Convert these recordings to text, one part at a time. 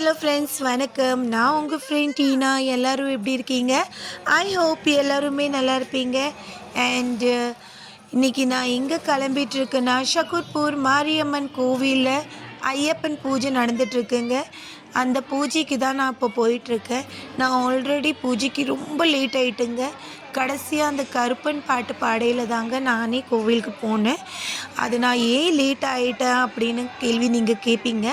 Hello friends, வணக்கம். நான் உங்கள் ஃப்ரெண்ட் டீனா. எல்லோரும் எப்படி இருக்கீங்க? ஐ ஹோப் எல்லாருமே நல்லா இருப்பீங்க. அண்டு இன்றைக்கி நான் எங்கே கிளம்பிகிட்ருக்கேன்னா, ஷக்கூர்பூர் மாரியம்மன் கோவிலில் ஐயப்பன் பூஜை நடந்துகிட்ருக்குங்க. அந்த பூஜைக்கு தான் நான் இப்போ போயிட்டுருக்கேன். நான் ஆல்ரெடி பூஜைக்கு ரொம்ப லேட் ஆகிட்டுங்க. கடைசியாக அந்த கருப்பன் பாட்டு பாடையில் தாங்க நானே கோவிலுக்கு போனேன். அது நான் ஏன் லேட் ஆகிட்டேன் அப்படின்னு கேள்வி நீங்கள் கேட்பீங்க.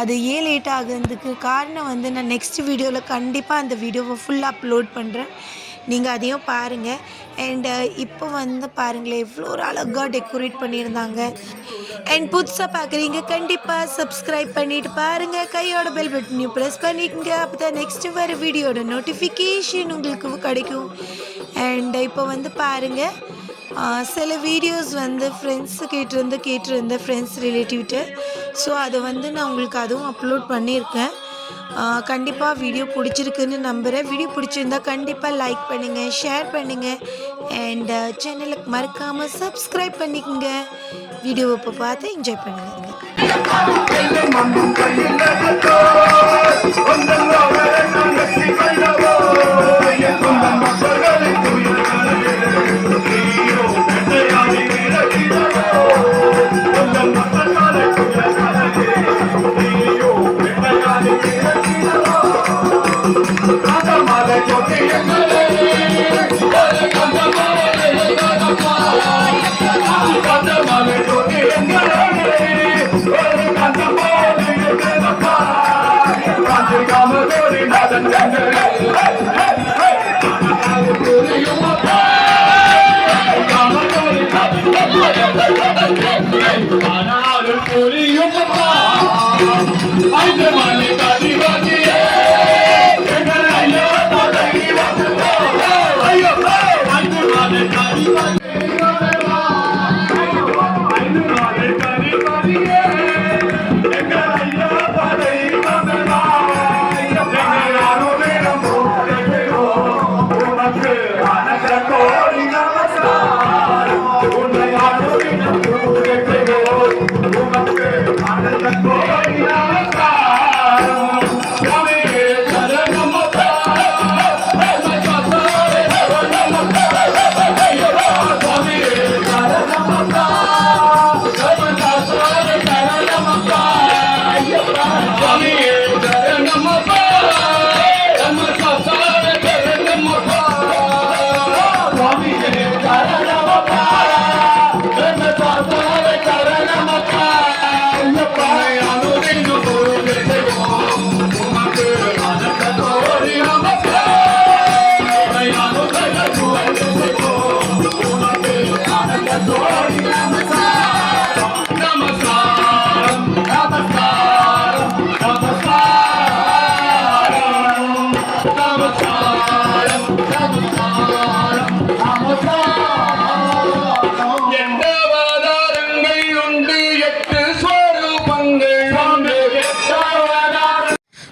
அது ஏன் லேட் ஆகுறதுக்கு காரணம் வந்து நான் நெக்ஸ்ட் வீடியோவில் கண்டிப்பாக அந்த வீடியோவை ஃபுல்லாக அப்லோட் பண்ணுறேன். நீங்கள் அதையும் பாருங்கள். அண்டு இப்போ வந்து பாருங்களேன், எவ்வளோ ஒரு அழகாக டெக்கரேட் பண்ணியிருந்தாங்க. அண்ட் புதுசாக பார்க்குறீங்க கண்டிப்பாக சப்ஸ்கிரைப் பண்ணிவிட்டு பாருங்கள். கையோட பெல் பட்டனையும் ப்ரெஸ் பண்ணிக்கோங்க. அப்போ தான் நெக்ஸ்ட்டு வர வீடியோட நோட்டிஃபிகேஷன் உங்களுக்கு கிடைக்கும். அண்ட் இப்போ வந்து பாருங்கள், சில வீடியோஸ் வந்து ஃப்ரெண்ட்ஸு கேட்டிருந்த ஃப்ரெண்ட்ஸ் ரிலேட்டிவ்கிட்ட. ஸோ அதை வந்து நான் உங்களுக்கு அதுவும் அப்லோட் பண்ணியிருக்கேன். கண்டிப்பாக வீடியோ பிடிச்சிருக்குன்னு நம்புகிறேன். வீடியோ பிடிச்சிருந்தா கண்டிப்பாக லைக் பண்ணுங்கள், ஷேர் பண்ணுங்கள். அண்ட் சேனலுக்கு மறக்காமல் சப்ஸ்கிரைப் பண்ணிக்கோங்க. வீடியோவை இப்போ பார்த்து என்ஜாய் பண்ணுங்கள்.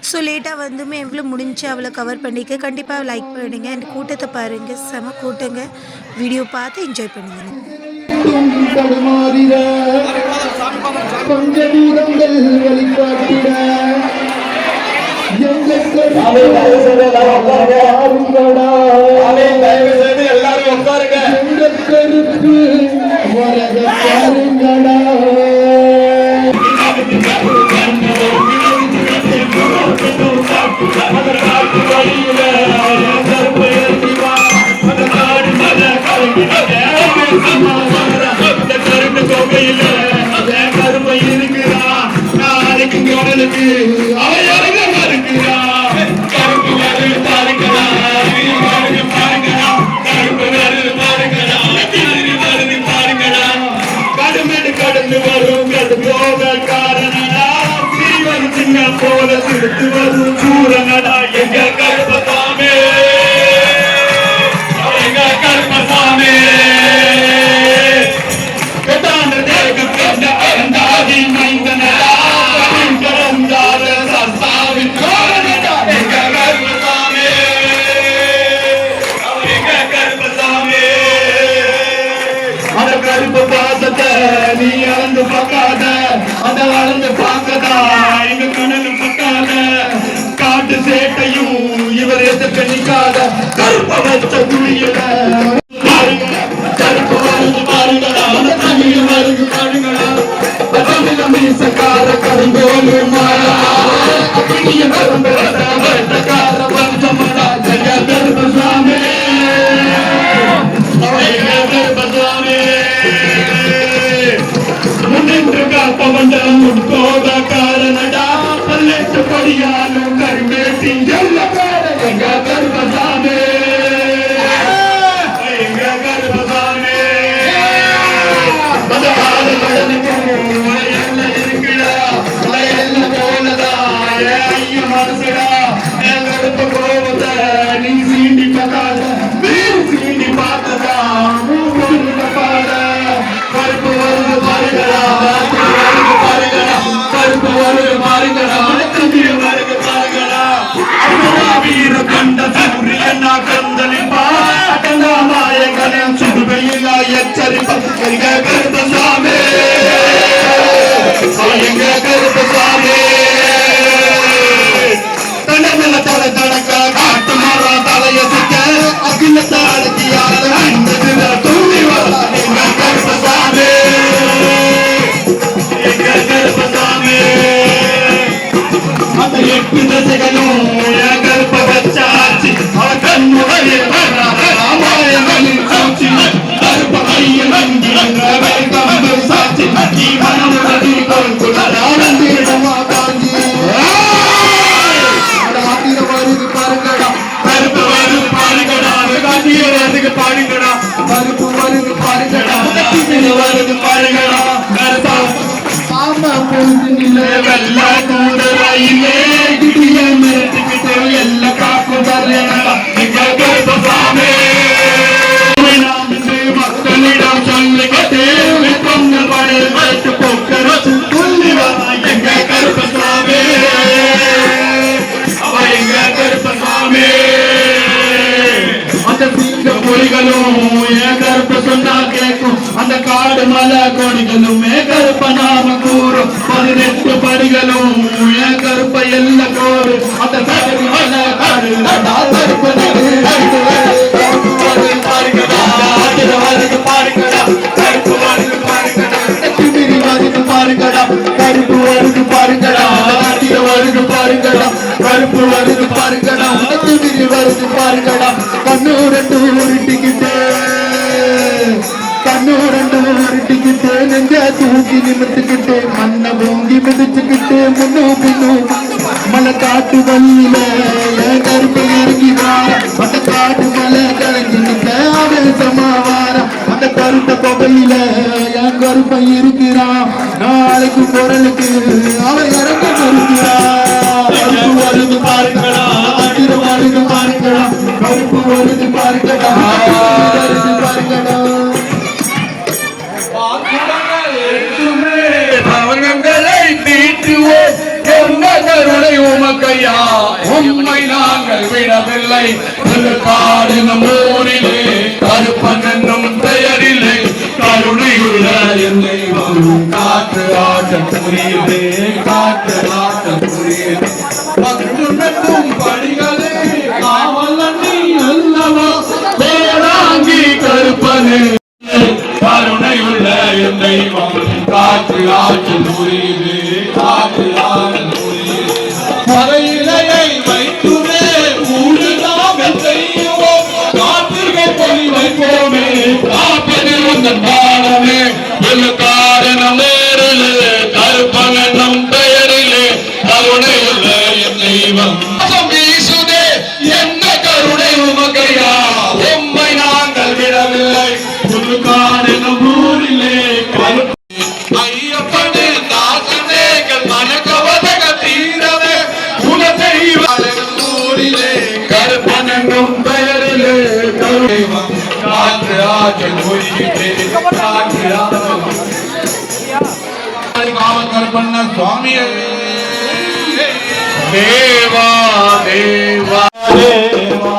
ஸோ லேட்டாக வந்துமே எவ்வளோ முடிஞ்சு அவ்வளோ கவர் பண்ணிக்க. கண்டிப்பாக லைக் பண்ணுங்க. அண்ட் கூட்டத்தை பாருங்கள், செம கூட்டங்க. வீடியோ பார்த்து என்ஜாய் பண்ணுங்க. நீ அளந்து பார்க்காத, அதை அளந்து பார்க்கதா எங்க கணக்கு காட்டு சேட்டையும் இவர் எதிர்க்க நிக்காத கருப்ப வச்ச குழியில கருப்பு வருது பாருங்களா தமிழ் வருது பாருங்களா தமிழ மீசக்கார கருங்கோலு மாறா அப்படியே வெட்டக்கார பஞ்சமடா ஜெய கருப்பசாமி கருப்பசாமி முன்னின்று காப்பவண்டம் முட்கோத காரணடா பல்லெட்டு படியாலும் கருமேட்டி எல்ல பேர எங்க கருப்பசாமி எங்க கருப்பசாமி மதவாறு மழையல்ல இருக்குடா மழையல்ல போலதா ஐய மனசுடா கருப்ப கோபத்தை நீ சீண்டி பார்த்தாத வீடு சீண்டி பார்த்ததா பாட கருப்பு வருது பாருங்களா கருப்பு வருது பாருங்களா வருது பாருங்களா வீர கண்ட சூரியன் கந்தளிப்பா மாயங்களின் சுடுவையில் எச்சரிப்பா எங்க கருப்பசாமி எங்க கருப்பசாமி தடமல தலை தடக்க காட்டு மரம் தலைய சுத்த அகில தாழத்தியால தூண்டி வர எங்க கருப்பசாமி எங்க கருப்பசாமி அந்த எட்டு தசைகளும் என் கருப்ப வச்சாச்சு அவ கண்ணுடைய ராமாயணங்களின் சாட்சி கருப்ப கையில் சாட்சி நீ மனமுடி ஆனந்திடமா காஞ்சி வருது பாருங்கடா கருப்பு வருது பாருங்கடா காந்தியதுக்கு பாருங்கடா கருப்பு வருது பாருங்கடா வருது பாருங்கடா கருப்பா ஆமா பொழுது நில வெள்ள கூடராயிலே கிட்டிய மிரட்டிக்கிட்டு எல்லா காக்கும் தரேனடா எங்க கருப்பசாமி மக்களிடம் சொல்லிக்கிட்டு பொங்கல் படை வைத்து போக்கிற சொல்லி வர எங்க கருப்பசாமி அவ எங்க கருப்பசாமி அந்த சிங்க பொறிகளும் என் கருப்ப சொன்னா கேட்கும் அந்த காடு மலை கொடிகளும் கருப்ப நாம கூறும் 18 படிகளும் என் கருப்ப எல்ல கோரு அந்த கருப்பு மலை காடு கருப்பு வருது பாருங்கடா கருப்பு வருது பாருங்கடா திமிரி வருது பாருங்கடா கருப்பு வருது பாருங்கடா வருது பாருங்கடா கருப்பு வருது பாருங்கடா திமிரி வருது பாருங்கடா கண்ணு ரெண்டு உருட்டிக்கிட்டு நெஞ்ச தூக்கி நிமித்துக்கிட்டு மண்ணை பூங்கி மிதிச்சுக்கிட்டு முன்னும் பின்னும் மலை காட்டு வழியில கருப்பு இறங்கி வார அந்த காட்டு மலை கலங்கி நிற்க அவன் சமாவாரம் அந்த கருத்த புகையில என் கருப்பை இருக்கிறான் நாளைக்கு குரலுக்கு அவன் இறங்க மறுக்கிறான் கருப்பு வருது பாருங்களா வருது பாருங்களா கருப்பு வருது பாருங்களா வருது பாருங்களா பவனங்களை தீட்டுவோம் கருணை உமக்கையா உண்மை நாங்கள் விடவில்லை காடு நம் ஊரிலே கருப்பன் என்னும் பெயரிலே கருணையுள்ள என்னை காற்று ஆட்டம் புரியுதே காற்று ஆட்டம் புரியுது படிகளே காவல் நீ அல்லவா வேளாங்கி கருப்பனே கருணையுள்ள என் தெய்வம் காற்று ஆட்டம் புரியுது காற்று ஆட்டம் புரியுது மறையிலையை வைத்துமே ஊடு நாங்கள் செய்வோம் காற்றுகள் பொலி வைப்போமே காப்பதில் உங்கள் பாடமே காரணம் நேரிலே கருப்பன் நம் பெயரிலே கருணையுள்ள என் தெய்வம் வீசுதே என்ன கருணை உமகையா உம்மை நாங்கள் விடவில்லை காரணம் ஊரிலே ஐயப்பனே நாசனேகள் மனக்கவதக தீரவே ஊரிலே கருப்பனும் பெயரிலே கருணைவம் காற்று ஆற்றல் ஒழியிலே காற்று காவல் கருப்பண்ண சுவாமியே தேவா தேவா தேவா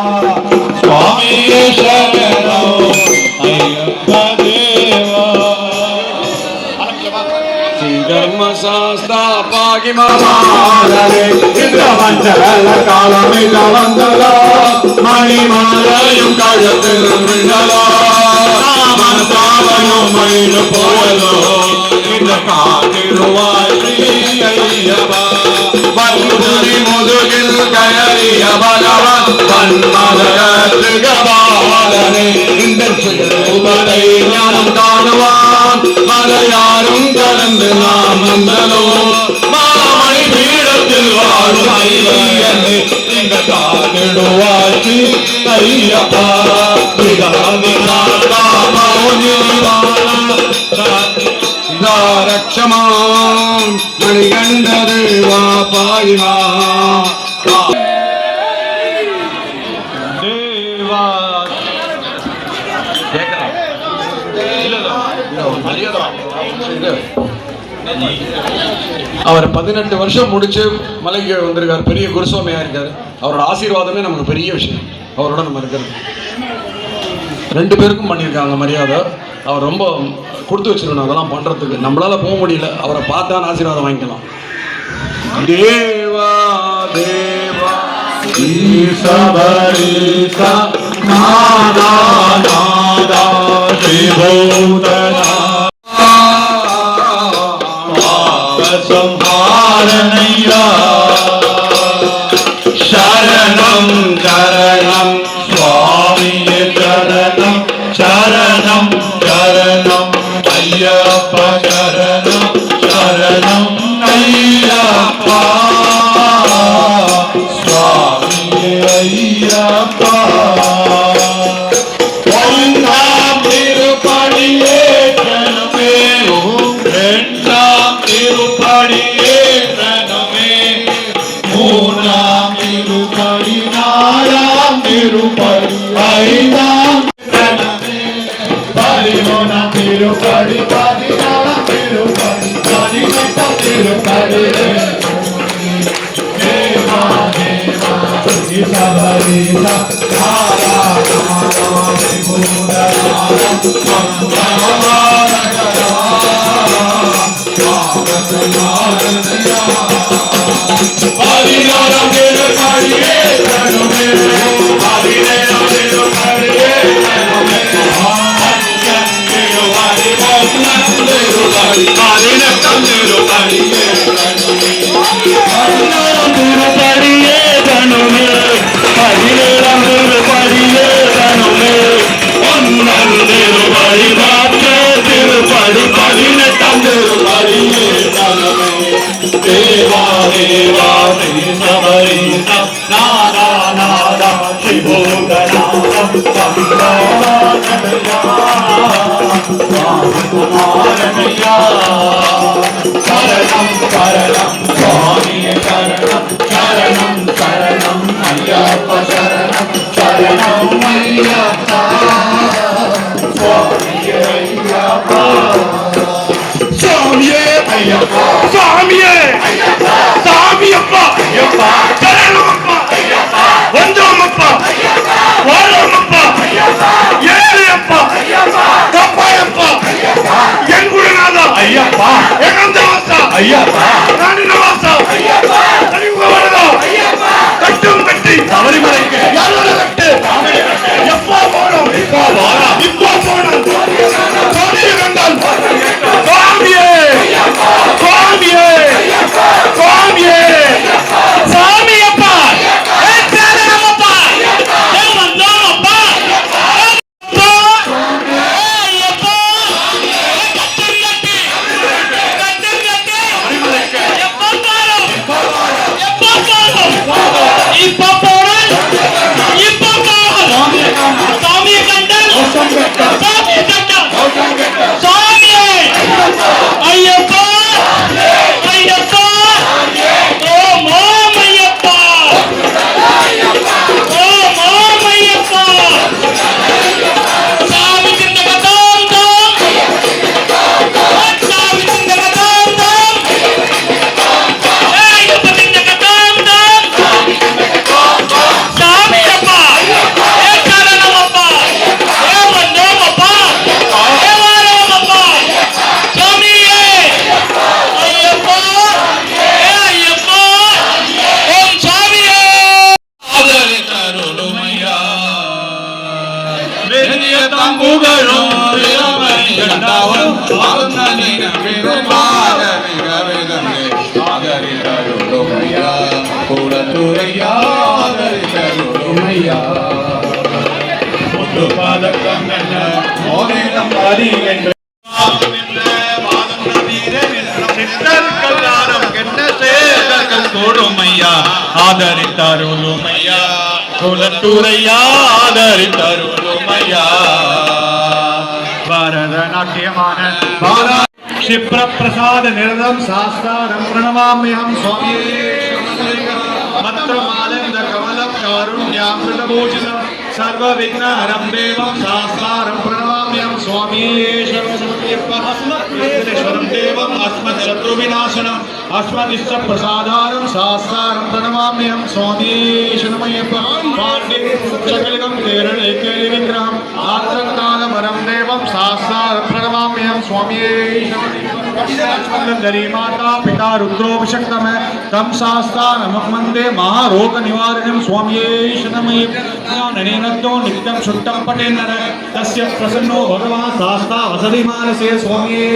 சுவாமியே சரணம் ஐயப்ப தேவா धर्म संस्था மகிமமாலரே இந்த மண்டல காலமில்ல வந்ததோ மணிமாலையும் கழுத்தில் விழலோ நாமன் பாவனும் மயிலு போயதோ இந்த காத்திருவாய் ஐயப்பா பல்குடி முதுகில் கயறிய பகவன் பன்மதகத்துகபாலனே இந்த சிறுவதை ஞானம் காணுவான் அதை யாரும் கடந்து நாம் வந்ததோ மாமணி பீடத்தில் வாழும் ஐயனே இந்த காத்திடுவாய் ஐயப்பா ரட்சமாம் மணிகண்டது வா பாயிமா தேவா அவர் 18 வருஷம் முடிச்சு மலைக்கு வந்திருக்கார். பெரிய குருசுவாமியா இருக்காரு. அவரோட ஆசீர்வாதமே நமக்கு பெரிய விஷயம். அவரோட நம்ம இருக்கிறது 2 பேருக்கும் பண்ணியிருக்காங்க மரியாதை. அவர் ரொம்ப கொடுத்து வச்சிருக்கணும் அதெல்லாம் பண்றதுக்கு. நம்மளால போக முடியல. அவரை பார்த்தா ஆசீர்வாதம் வாங்கிக்கலாம். தேவா தேவா ஈசபரிசா நாதா நாதா தேவோதனா संहारनैया शरणं शरणं स्वामी शरणं शरणं शरणं अय्यप्प शरणं शरणं अय्यप्पा स्वामी अय्यप्पा பெரிய தம்புகளும் கண்டாவரும் கொடுமையா ஆதரித்தாருமையா குலட்டூரையா ஆதரித்தாருமையா பாரதநாட்டியமான क्षिप्र प्रसाद निरदम शास्त्रम प्रणमाम्यहं स्वामी मत्रमालंद कमलं कारुण्यामृतभोजनं सर्वविघ्नहरं देवं शास्त्रं प्रणमाम्यहं स्वामी शरणं देवं अस्मत्शत्रुविनाशनम् अस्मदिष्ट प्रसादानं शास्त्रं प्रणमाम्यहं स्वामी शरणमय्यप्पा पाण्डे सकलिकं केरले केलिविग्रहम् आत्रकालमरं देवं शास्त्रं प्रणमाम्यहं स्वामी धरी माता पिता रुद्रोभिषक्तम तम शास्ता नमः वंदे महारोग निवारणं स्वामिये शरणमय्यप्पो नित्यं शुद्धं पठे नर तस्य प्रसन्नो भगवान् शास्ता वसति मानसे स्वामिये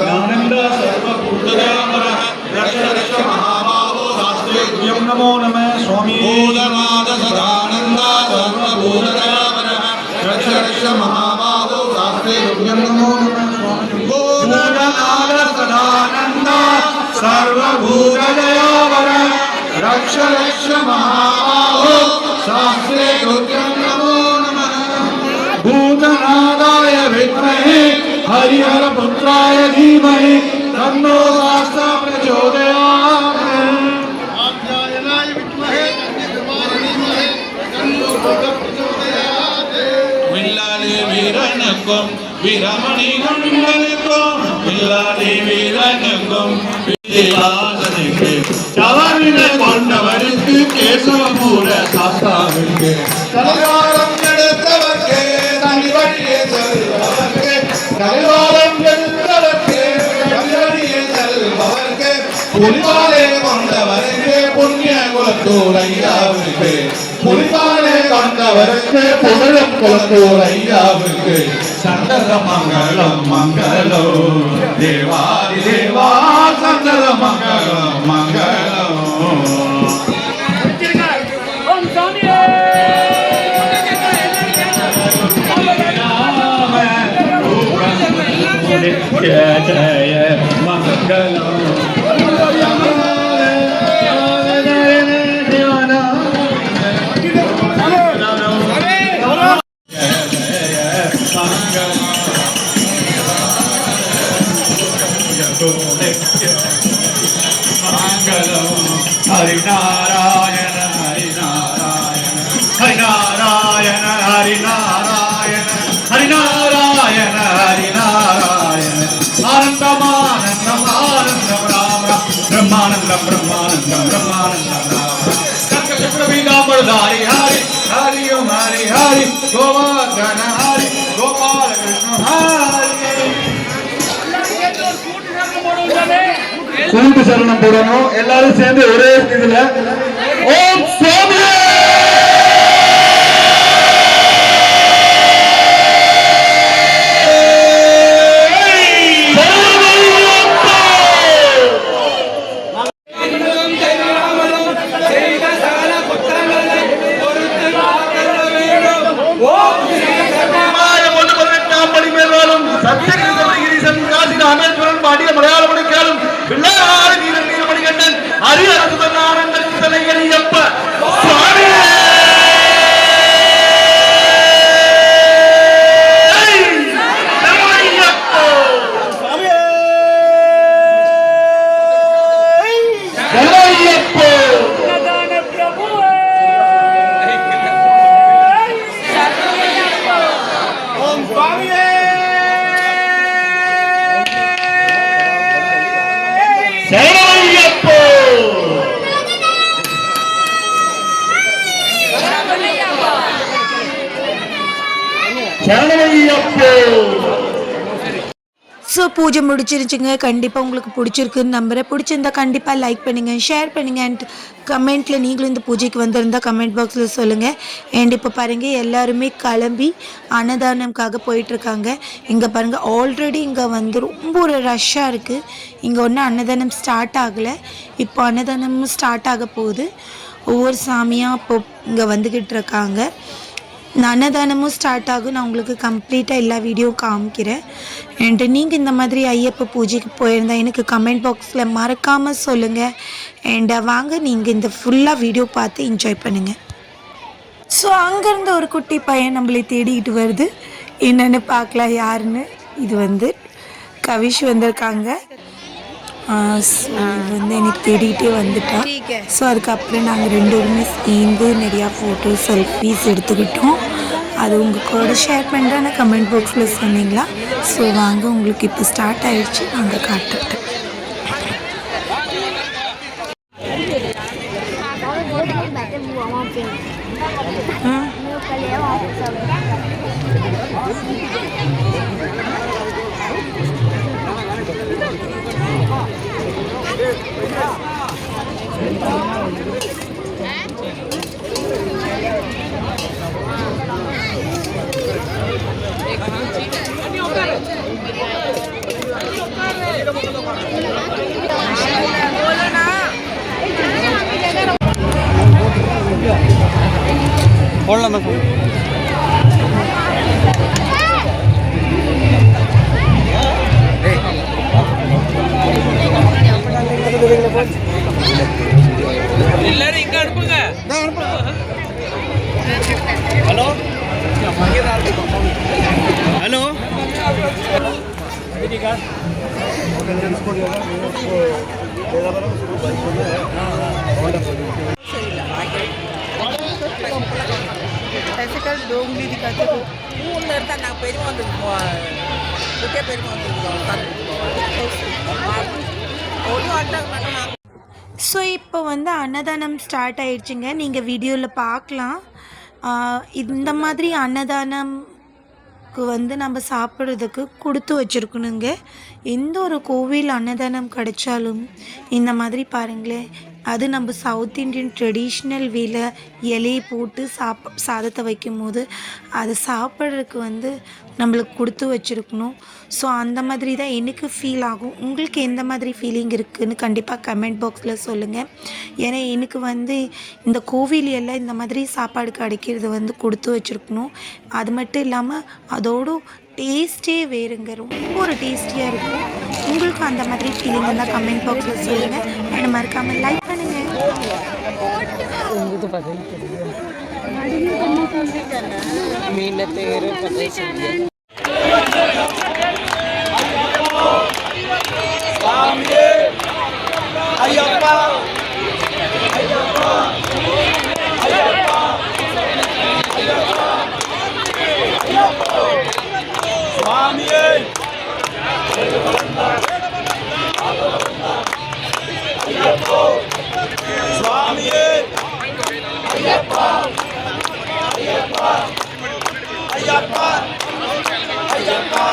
आनंद सर्वभूतदयामरः रक्ष महाबाहो शास्त्रे नमो नमः स्वामिये भूतनाद सदानंद सर्वभूतदयामरः रक्ष महाबाहो शास्त्रे नमो नमः भूतनाद सदानंद सर्वभूतदयामरः रक्ष महाबाहो शास्त्रे नमो नमः भूतनादाय विद्महे हरिहर पुत्राय धीमहि तन्नो शास्त्र प्रचोदयात् विल्लाले वीरनकुम वीरमणि गंगनकुम विल्लाले वीरनकुम விலாசனுக்கு சவரினை கொண்டவருக்கு கேசவமூல சாஸ்தாவுக்கு தலைவாரம் எடுத்தவர்க்கு தனிவழியே செல்பவர்க்கு தலைவாரம் எடுத்தவர்க்கு தனிவழியே செல்பவர்க்கு புலிவாலே கொண்டவருக்கு புண்ணிய குலத்தூர் ஐயாவுக்கு புலிவாலே கொண்டவருக்கு புகழும் குலத்தூர் ஐயாவுக்கு சண்டல மங்களம் மங்களம் தேவாதி தேவா சண்டல மங்களம் மங்களம் जय मंगलम हरिनारायण हरिनारायण हरिनारायण हरिनारायण हरिनारायण हरिनारायण आनंदम आनंदम राम ब्रह्मानंदम ब्रह्मानंदम ब्रह्मानंदम राम चक्रविदाम्बरधारी हरि हरि ओम हरि हरि गोवर्धन हरि गोपाल कृष्ण हरि கூட்டு சரணம் போடணும் எல்லாரும் சேர்ந்து ஒரே இதுல ஓம் சுவாமி பாடிய மலையாள மொழிக்காலும் பிள்ளையாறு நீர் மணிகண்டன் ஹரிஹரசுதனானந்தன் தலையப்ப சுவாமி ஸோ பூஜை முடிச்சிருச்சுங்க. கண்டிப்பாக உங்களுக்கு பிடிச்சிருக்குன்னு நம்புகிறேன். பிடிச்சிருந்தா கண்டிப்பாக லைக் பண்ணுங்கள், ஷேர் பண்ணுங்கள். அண்ட் கமெண்ட்டில் நீங்களும் இந்த பூஜைக்கு வந்திருந்தால் கமெண்ட் பாக்ஸில் சொல்லுங்கள். அண்ட் இப்போ பாருங்கள் எல்லாருமே கிளம்பி அன்னதானம்காக போயிட்டுருக்காங்க. இங்கே பாருங்கள் ஆல்ரெடி இங்கே வந்து ரொம்ப ஒரு ரஷ்ஷாக இருக்குது. இங்கே ஒன்றும் அன்னதானம் ஸ்டார்ட் ஆகலை. இப்போ அன்னதானமும் ஸ்டார்ட் ஆக போகுது. ஒவ்வொரு சாமியாக இப்போ இங்கே வந்துக்கிட்டு இருக்காங்க. அன்னதானமும் ஸ்டார்ட் ஆகும். நான் உங்களுக்கு கம்ப்ளீட்டாக எல்லா வீடியோ காமிக்கிறேன். அண்ட் நீங்கள் இந்த மாதிரி ஐயப்ப பூஜைக்கு போயிருந்தால் எனக்கு கமெண்ட் பாக்ஸில் மறக்காமல் சொல்லுங்கள். அண்ட் வாங்க நீங்கள் இந்த ஃபுல்லாக வீடியோ பார்த்து என்ஜாய் பண்ணுங்கள். ஸோ அங்கேருந்து ஒரு குட்டி பையன் நம்மளை தேடிக்கிட்டு வருது. என்னென்னு பார்க்கலாம் யாருன்னு. இது வந்து கவிஷ் வந்திருக்காங்க. வந்து எனக்கு தேடிகிட்டே வந்துட்டான். ஸோ அதுக்கப்புறம் நாங்கள் ரெண்டு பேருமே சேர்ந்து நிறையா ஃபோட்டோ செல்ஃபீஸ் எடுத்துக்கிட்டோம். அது உங்கள் கூட ஷேர் பண்ணுறேன். கமெண்ட் பாக்ஸில் சொன்னீங்களா? ஸோ வாங்க உங்களுக்கு இப்போ ஸ்டார்ட் ஆகிடுச்சு. நாங்கள் காட்டுறேன். எல்லாரும் இங்க அனுப்புங்க. ஹலோ ஹலோ ऐसे कर दो उंगली दिखाते हो ना पेरी வந்து ஓகே पेरी வந்து ஓடி ஆட்டா. ஸோ இப்போ வந்து அன்னதானம் ஸ்டார்ட் ஆயிடுச்சுங்க. நீங்கள் வீடியோவில் பார்க்கலாம். இந்த மாதிரி அன்னதானம்க்கு வந்து நம்ம சாப்பிட்றதுக்கு கொடுத்து வச்சுருக்கணுங்க. எந்த ஒரு கோவில் அன்னதானம் கிடைச்சாலும் இந்த மாதிரி பாருங்களேன். அது நம்ம சவுத் இண்டியன் ட்ரெடிஷ்னல் வேல இலையை போட்டு சாதத்தை வைக்கும் போது அதை சாப்பிட்றதுக்கு வந்து நம்மளுக்கு கொடுத்து வச்சுருக்கணும். ஸோ அந்த மாதிரி தான் எனக்கு ஃபீல் ஆகும். உங்களுக்கு எந்த மாதிரி ஃபீலிங் இருக்குதுன்னு கண்டிப்பாக கமெண்ட் பாக்ஸில் சொல்லுங்கள். ஏன்னா எனக்கு வந்து இந்த கோவில் எல்லாம் இந்த மாதிரி சாப்பாடு கிடைக்கிறது வந்து கொடுத்து வச்சுருக்கணும். அது மட்டும் இல்லாமல் அதோட டேஸ்ட்டே வேறுங்க. ரொம்ப ஒரு டேஸ்டியாக இருக்கும். உங்களுக்கு அந்த மாதிரி ஃபீலிங் இருந்தால் கமெண்ட் பாக்ஸில் சொல்லுங்கள். அண்ட் மறக்காமல் லைக் பண்ணுங்கள். மீன் பேர் பற்றி ஐயப்பா சுவாமியே சுவாமியே ஐயப்பா ஐயப்பா ஐயப்பா ஐயப்பா ஐயப்பா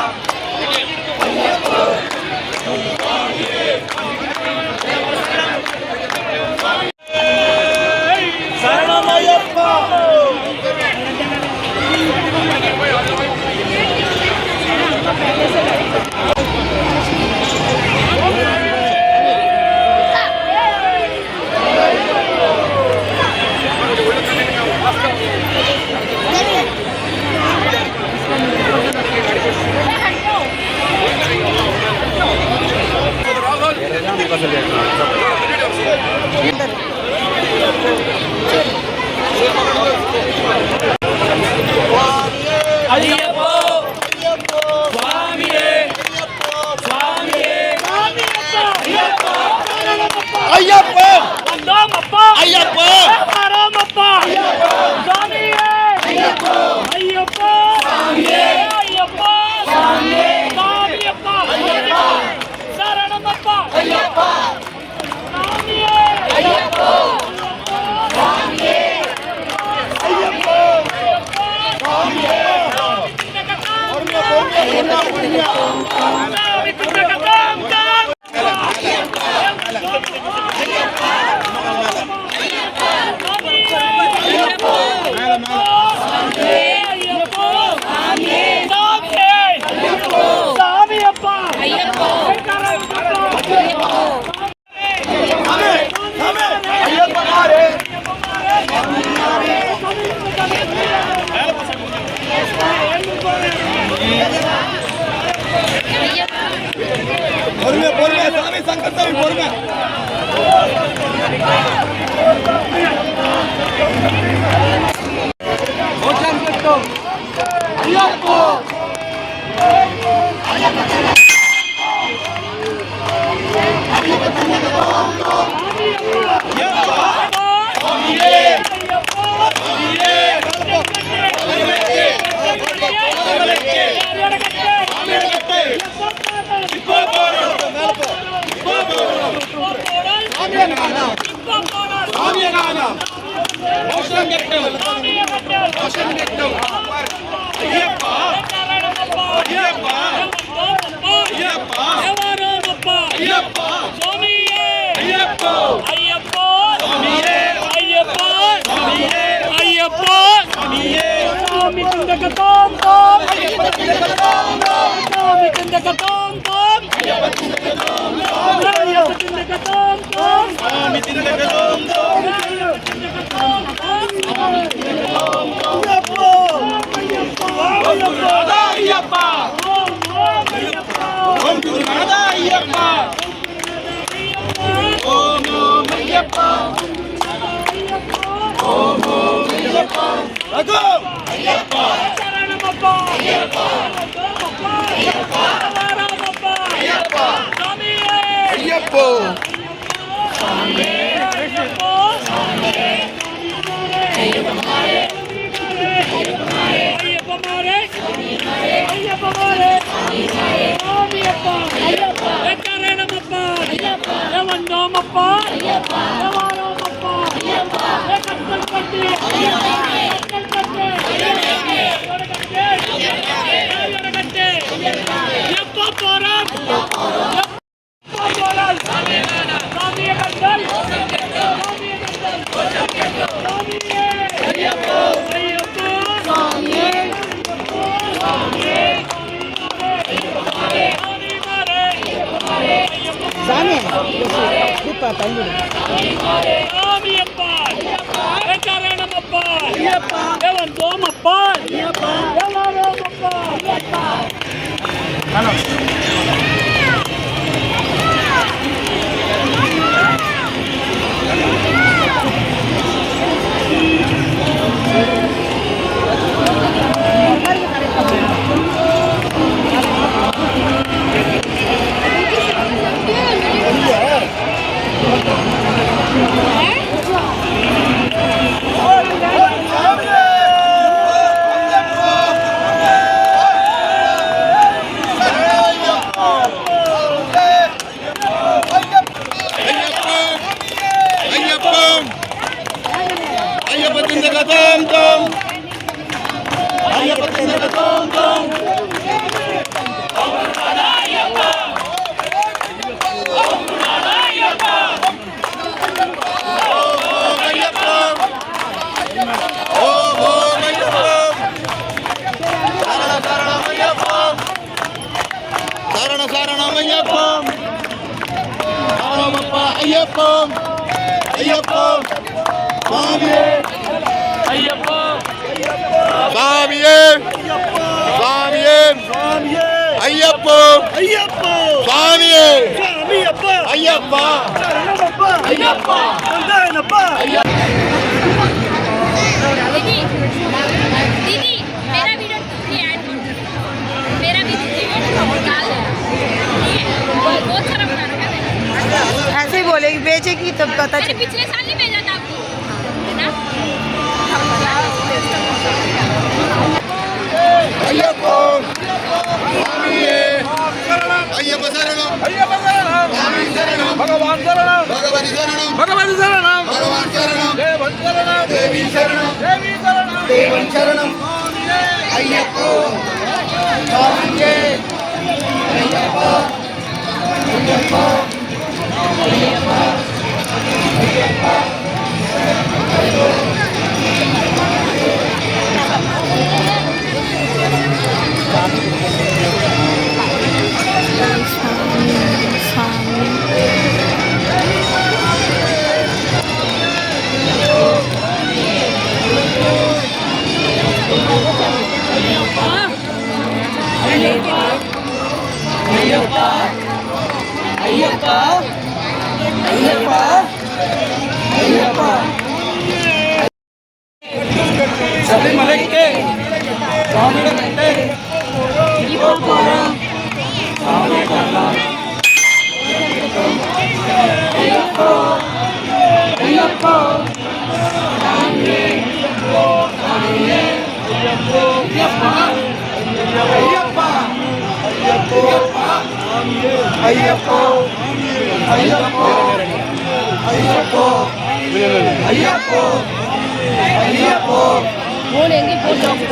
சரணமையப்பா. ஐயப்போ சுவாமியே சுவாமியே ஐயப்போ ஐயப்போ வந்தோமப்பா ஐயப்போ வரோமப்பா ஐயப்போ சுவாமியே ஐயப்போ ஐயப்போ சுவாமியே ஐயப்போ சுவாமியே சுவாமியப்பா ஐயப்போ சரணமப்பா ஐயப்போ சுவாமியே ஐயப்போ சுவாமியே ஐயப்போ சுவாமியே दीदी मेरा वीडियो ऐड कर दो, मेरा भी डाल दो, बहुत सारा बना रखा है। ऐसे ही बोलेगी, बेचेगी तब पता मैंने चले। पिछले साल नहीं भेजा था आपको, है ना? भगवान शरणम भगवती शरणम भगवती शरणम भगवान शरणम देवन शरणम देवी शरणम देवी शरणम देवन शरणम अय्यप्पो स्वामिये अय्यप्पो अय्यप्पो अय्यप्पो மூணு எங்கேயும் போட்டோம்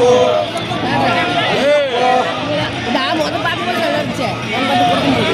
நான் முதல் பார்க்கும்போது நல்லா இருந்துச்சு எனக்கு கொடுக்கும்போது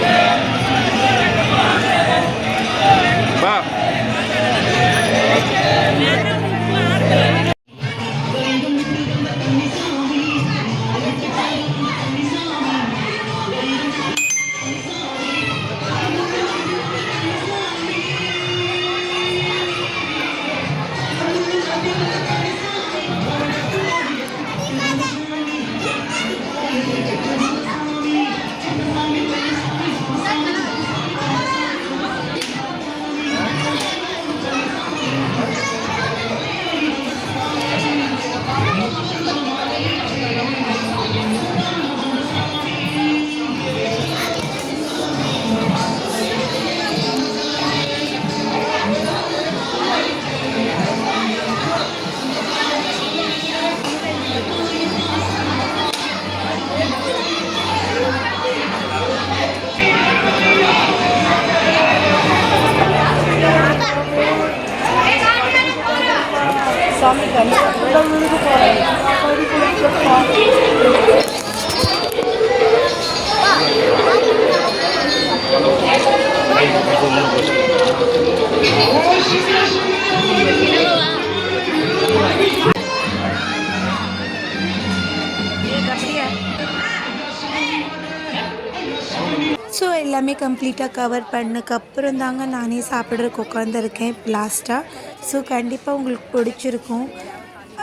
ஸோ எல்லாமே கம்ப்ளீட்டாக கவர் பண்ணக்கப்புறம் தாங்க நானே சாப்பிட்றதுக்கு உட்காந்துருக்கேன் லாஸ்ட்டாக. ஸோ கண்டிப்பாக உங்களுக்கு பிடிச்சிருக்கும்.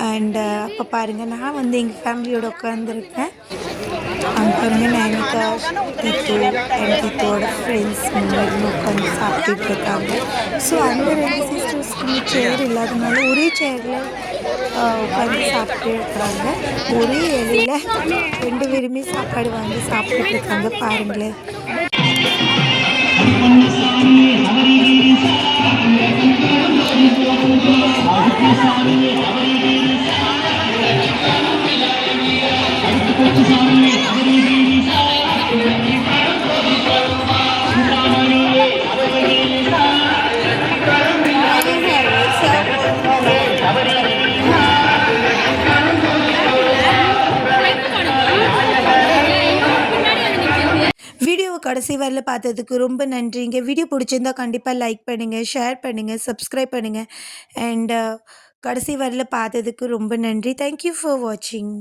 அண்டு அப்போ பாருங்கள், நான் வந்து எங்கள் ஃபேமிலியோடு உட்காந்துருக்கேன். அங்கே பாருங்கள் நைனிகா, தீத்து அண்ட் தீத்தோட ஃப்ரெண்ட்ஸ் முன்னாடி உட்காந்து சாப்பிட்டுட்டு இருக்காங்க. ஸோ அந்த 2 சிஸ்டர்ஸ்க்கு சேர் இல்லாதனால ஒரே சேரில் உட்காந்து சாப்பிட்டு இருக்கிறாங்க. ஒரே இலையில் 2 பேருமே சாப்பாடு வாங்கி சாப்பிட்டுட்டு இருக்காங்க பாருங்களேன். வீடியோவை கடைசி வரையில் பார்த்ததுக்கு ரொம்ப நன்றிங்க. வீடியோ பிடிச்சிருந்தா கண்டிப்பாக லைக் பண்ணுங்கள், ஷேர் பண்ணுங்கள், சப்ஸ்கிரைப் பண்ணுங்கள். அண்ட் கடைசி வரையில் பார்த்ததுக்கு ரொம்ப நன்றி. தேங்க்யூ ஃபார் வாட்சிங்.